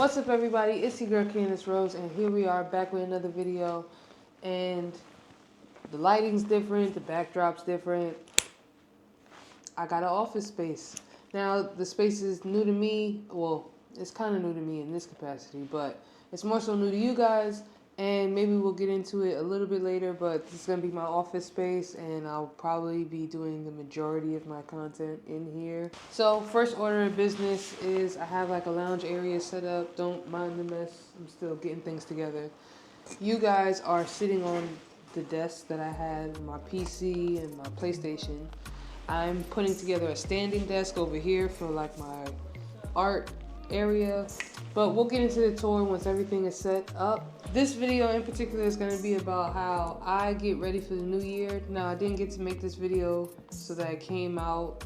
What's up, everybody? It's your girl Candace Rose, and here we are back with another video. And the lighting's different, the backdrop's different. I got an office space. Now, the space is new to me. Well, it's kind of new to me in this capacity, but it's more so new to you guys. And maybe we'll get into it a little bit later, but this is going to be my office space, and I'll probably be doing the majority of my content in here. So, first order of business is I have like a lounge area set up. Don't mind the mess. I'm still getting things together. You guys are sitting on the desk that I had, my PC and my PlayStation. I'm putting together a standing desk over here for like my art area, but we'll get into the tour once everything is set up. This video in particular is going to be about how I get ready for the new year. Now, I didn't get to make this video so that it came out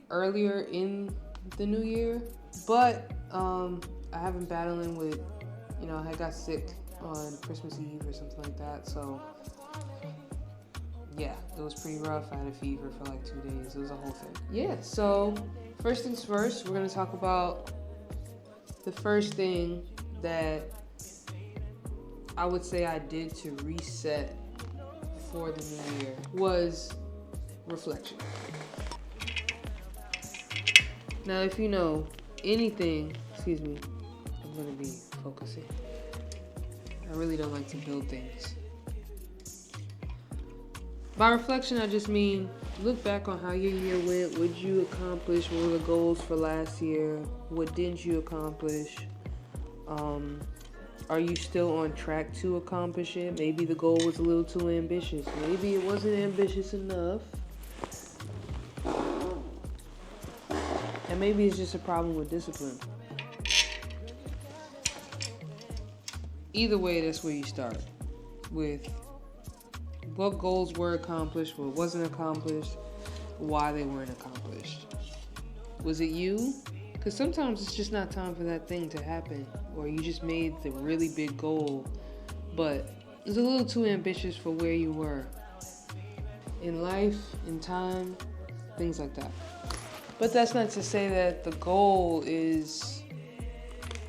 earlier in the new year, but I have been battling with, I got sick on Christmas Eve or something like that, so yeah, it was pretty rough. I had a fever for like 2 days. It was a whole thing. Yeah, so first things first, we're going to talk about the first thing that I would say I did to reset for the new year was reflection. Now, if you know anything, excuse me, I'm going to be focusing. I really don't like to build things. By reflection, I just mean look back on how your year went. What did you accomplish? What were the goals for last year? What didn't you accomplish? Are you still on track to accomplish it? Maybe the goal was a little too ambitious. Maybe it wasn't ambitious enough. And maybe it's just a problem with discipline. Either way, that's where you start with what goals were accomplished, what wasn't accomplished, why they weren't accomplished. Was it you? Because sometimes it's just not time for that thing to happen, or you just made the really big goal, but it was a little too ambitious for where you were in life, in time, things like that. But that's not to say that the goal is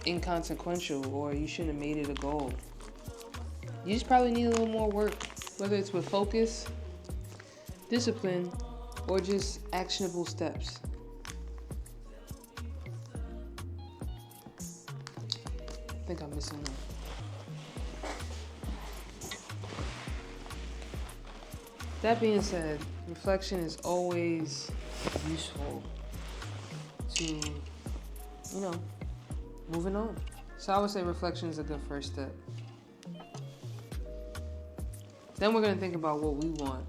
inconsequential or you shouldn't have made it a goal. You just probably need a little more work, whether it's with focus, discipline, or just actionable steps. I think I'm missing one. That being said, reflection is always useful to, moving on. So I would say reflection is a good first step. Then we're going to think about what we want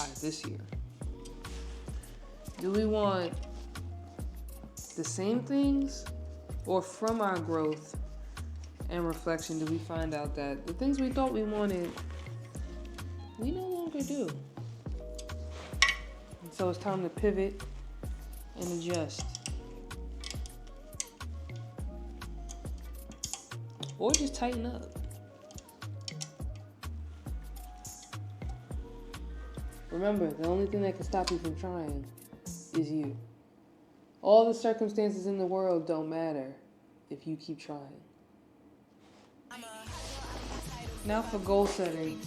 out of this year. Do we want the same things? Or from our growth and reflection, do we find out that the things we thought we wanted, we no longer do? And so it's time to pivot and adjust. Or just tighten up. Remember, the only thing that can stop you from trying is you. All the circumstances in the world don't matter if you keep trying. Now for goal setting.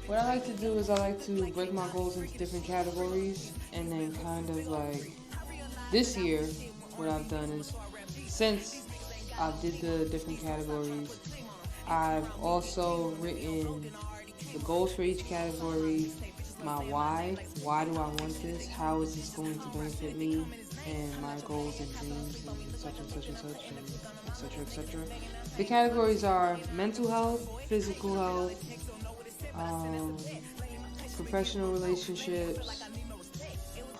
What I like to do is I like to break my goals into different categories, and then kind of like this year, what I've done is since I did the different categories, I've also written the goals for each category, my why do I want this, how is this going to benefit me, and my goals and dreams, and such and such and such, and etc., etc. The categories are mental health, physical health, professional relationships,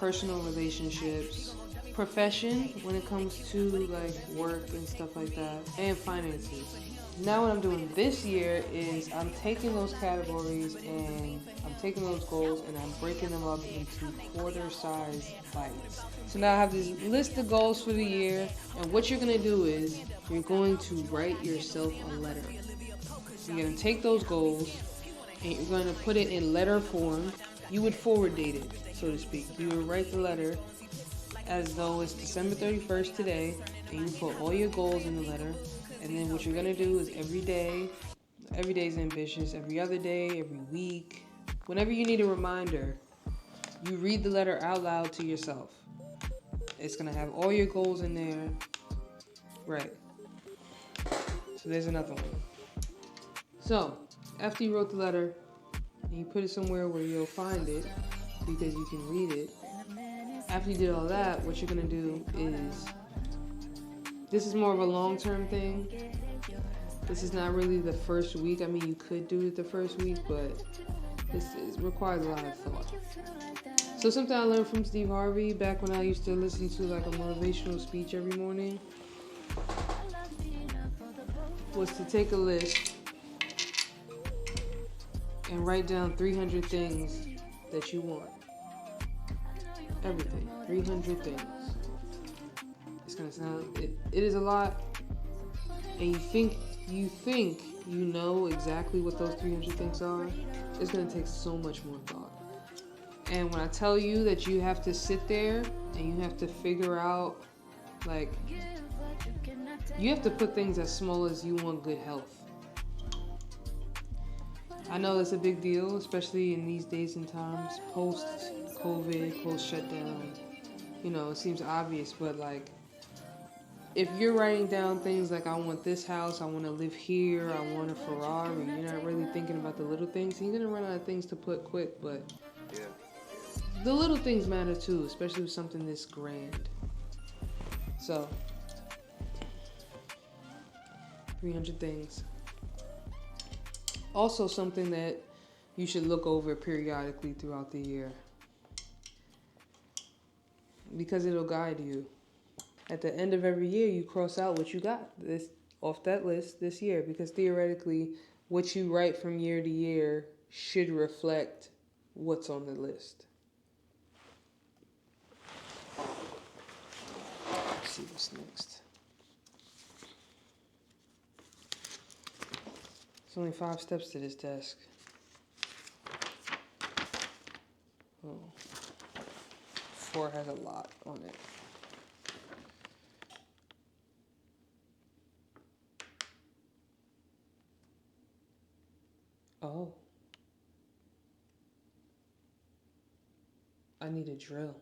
personal relationships, profession when it comes to like work and stuff like that, and finances. Now what I'm doing this year is I'm taking those categories and I'm taking those goals and I'm breaking them up into quarter-size bites. So now I have this list of goals for the year, and what you're going to do is you're going to write yourself a letter. So you're going to take those goals and you're going to put it in letter form. You would forward date it, so to speak. You would write the letter as though it's December 31st today, and you put all your goals in the letter. And then what you're gonna do is every day is ambitious, every other day, every week, whenever you need a reminder, you read the letter out loud to yourself. It's gonna have all your goals in there. Right. So there's another one. So after you wrote the letter and you put it somewhere where you'll find it because you can read it, after you did all that, what you're gonna do is, this is more of a long-term thing. This is not really the first week. I mean, you could do it the first week, but requires a lot of thought. So something I learned from Steve Harvey back when I used to listen to like a motivational speech every morning was to take a list and write down 300 things that you want. Everything. 300 things. It's gonna sound, it is a lot, and you think you know exactly what those 300 things are. It's gonna take so much more thought. And when I tell you that you have to sit there and you have to figure out, like, you have to put things as small as you want good health. I know that's a big deal, especially in these days and times, post-COVID, post-shutdown. You know, it seems obvious, but like, if you're writing down things like, I want this house, I want to live here, I want a Ferrari, you're not really thinking about the little things, you're going to run out of things to put quick, but the little things matter too, especially with something this grand. So, 300 things. Also something that you should look over periodically throughout the year, because it'll guide you. At the end of every year, you cross out what you got this off that list this year, because theoretically, what you write from year to year should reflect what's on the list. Let's see what's next. There's only 5 steps to this desk. Oh. 4 has a lot on it. Oh. I need a drill.